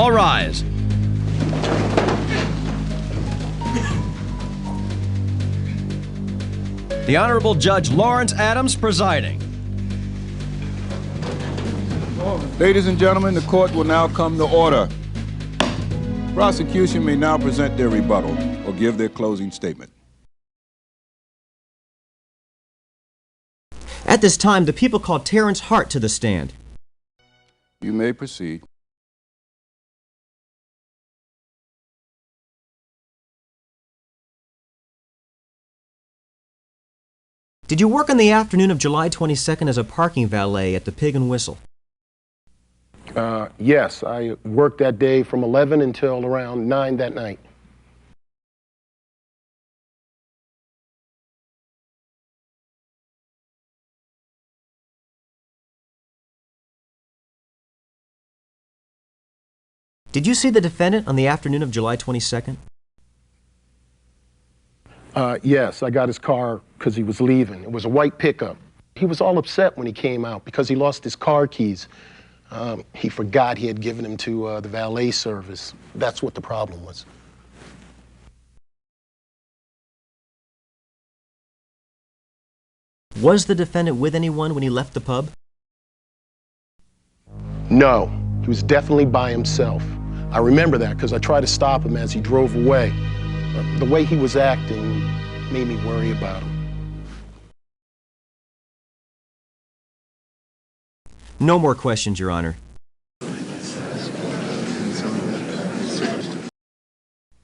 All rise. The Honorable Judge Lawrence Adams presiding. Ladies and gentlemen, the court will now come to order. Prosecution may now present their rebuttal or give their closing statement. At this time, the people call Terence Hartt to the stand. You may proceed. Did you work on the afternoon of July 22nd as a parking valet at the Pig and Whistle? Yes, I worked that day from 11 until around 9 that night. Did you see the defendant on the afternoon of July 22nd? Yes, I got his car because he was leaving. It was a white pickup. He was all upset when he came out because he lost his car keys. He forgot he had given them to the valet service. That's what the problem was. Was the defendant with anyone when he left the pub? No, he was definitely by himself. I remember that because I tried to stop him as he drove away. The way he was acting made me worry about him. No more questions, Your Honor.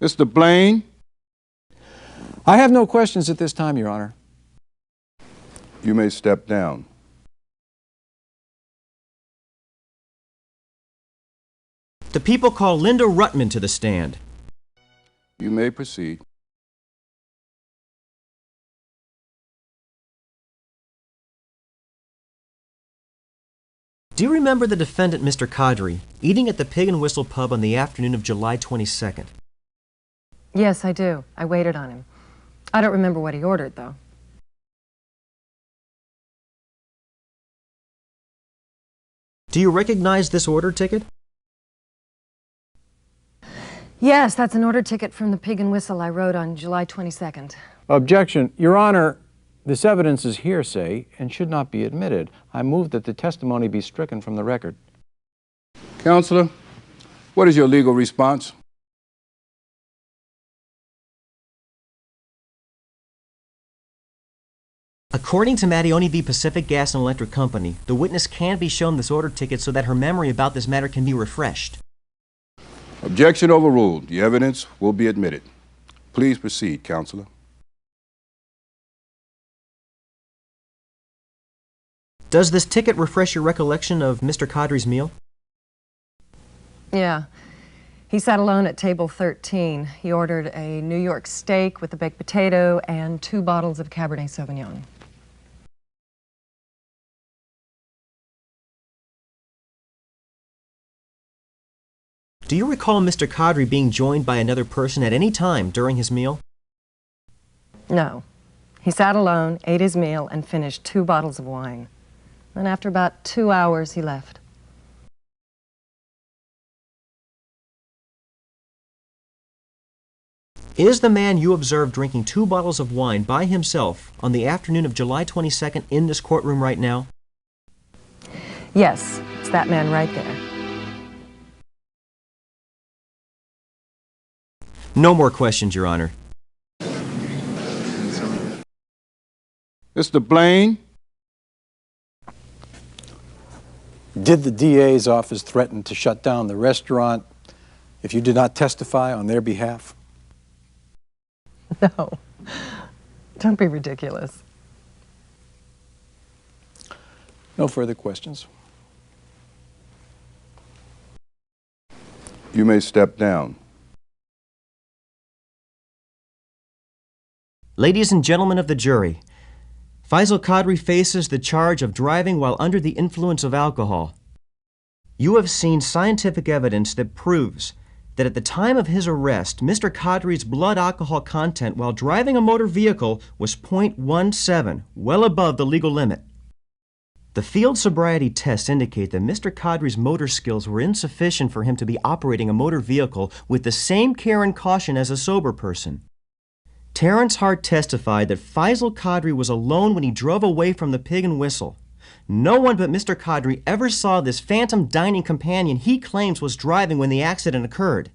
Mr. Blaine? I have no questions at this time, Your Honor. You may step down. The people call Linda Rutman to the stand. You may proceed. Do you remember the defendant, Mr. Kadri, eating at the Pig and Whistle pub on the afternoon of July 22nd? Yes, I do. I waited on him. I don't remember what he ordered, though. Do you recognize this order ticket? Yes, that's an order ticket from the Pig and Whistle I wrote on July 22nd. Objection. Your Honor, this evidence is hearsay and should not be admitted. I move that the testimony be stricken from the record. Counselor, what is your legal response? According to Mattioni v. Pacific Gas and Electric Company, the witness can be shown this order ticket so that her memory about this matter can be refreshed. Objection overruled. The evidence will be admitted. Please proceed, Counselor. Does this ticket refresh your recollection of Mr. Kadri's meal? Yeah. He sat alone at table 13. He ordered a New York steak with a baked potato and 2 bottles of Cabernet Sauvignon. Do you recall Mr. Kadri being joined by another person at any time during his meal? No. He sat alone, ate his meal, and finished 2 bottles of wine. Then after about 2 hours, he left. Is the man you observed drinking 2 bottles of wine by himself on the afternoon of July 22nd in this courtroom right now? Yes, it's that man right there. No more questions, Your Honor. Mr. Blaine? Did the DA's office threaten to shut down the restaurant if you did not testify on their behalf? No. Don't be ridiculous. No further questions. You may step down. Ladies and gentlemen of the jury, Faisal Kadri faces the charge of driving while under the influence of alcohol. You have seen scientific evidence that proves that at the time of his arrest, Mr. Kadri's blood alcohol content while driving a motor vehicle was 0.17, well above the legal limit. The field sobriety tests indicate that Mr. Kadri's motor skills were insufficient for him to be operating a motor vehicle with the same care and caution as a sober person. Terence Hartt testified that Faisal Kadri was alone when he drove away from the Pig and Whistle. No one but Mr. Kadri ever saw this phantom dining companion he claims was driving when the accident occurred.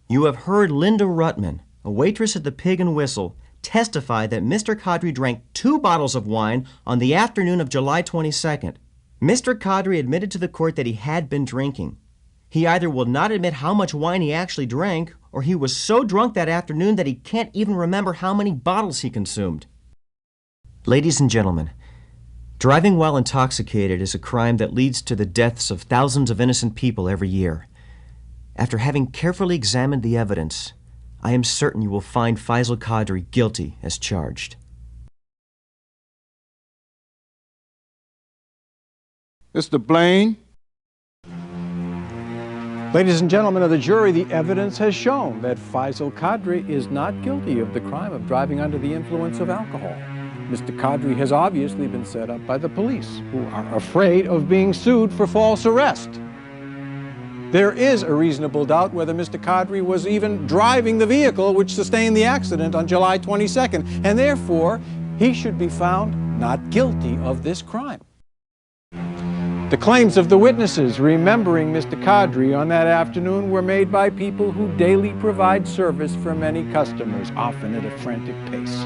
You have heard Linda Rutman, a waitress at the Pig and Whistle, testify that Mr. Kadri drank 2 bottles of wine on the afternoon of July 22nd. Mr. Kadri admitted to the court that he had been drinking. He either will not admit how much wine he actually drank, or he was so drunk that afternoon that he can't even remember how many bottles he consumed. Ladies and gentlemen, driving while intoxicated is a crime that leads to the deaths of thousands of innocent people every year. After having carefully examined the evidence, I am certain you will find Faisal Kadri guilty as charged. Mr. Blaine. Ladies and gentlemen of the jury, the evidence has shown that Faisal Kadri is not guilty of the crime of driving under the influence of alcohol. Mr. Kadri has obviously been set up by the police, who are afraid of being sued for false arrest. There is a reasonable doubt whether Mr. Kadri was even driving the vehicle which sustained the accident on July 22nd, and therefore he should be found not guilty of this crime. The claims of the witnesses remembering Mr. Kadri on that afternoon were made by people who daily provide service for many customers, often at a frantic pace.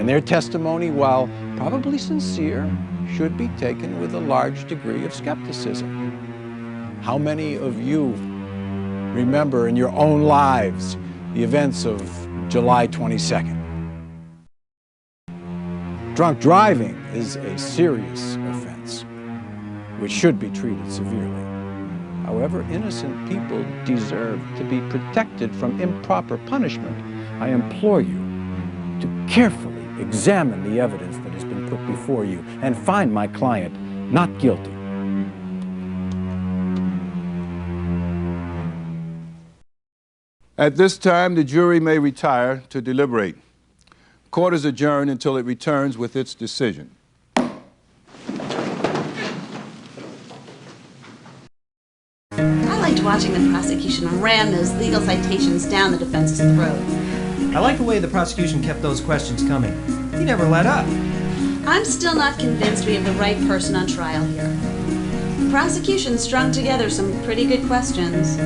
And their testimony, while probably sincere, should be taken with a large degree of skepticism. How many of you remember in your own lives the events of July 22nd? Drunk driving is a serious offense, which should be treated severely. However, innocent people deserve to be protected from improper punishment. I implore you to carefully examine the evidence that has been put before you and find my client not guilty. At this time, the jury may retire to deliberate. Court is adjourned until it returns with its decision. I liked watching the prosecution ram those legal citations down the defense's throats. I like the way the prosecution kept those questions coming. He never let up. I'm still not convinced we have the right person on trial here. The prosecution strung together some pretty good questions.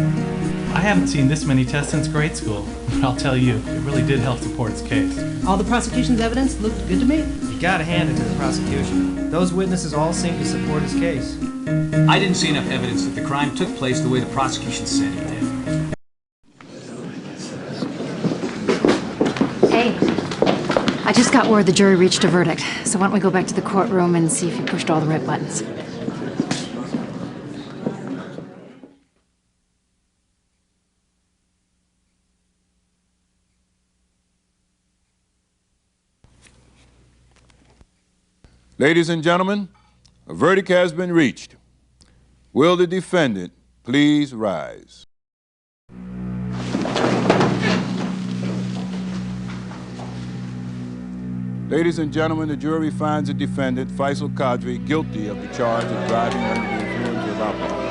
I haven't seen this many tests since grade school, but I'll tell you, it really did help support its case. All the prosecution's evidence looked good to me. You gotta hand it to the prosecution. Those witnesses all seem to support his case. I didn't see enough evidence that the crime took place the way the prosecution said it did. Hey, I just got word the jury reached a verdict, so why don't we go back to the courtroom and see if you pushed all the right buttons. Ladies and gentlemen, a verdict has been reached. Will the defendant please rise? Ladies and gentlemen, the jury finds the defendant, Faisal Kadri, guilty of the charge of driving under the influence of alcohol.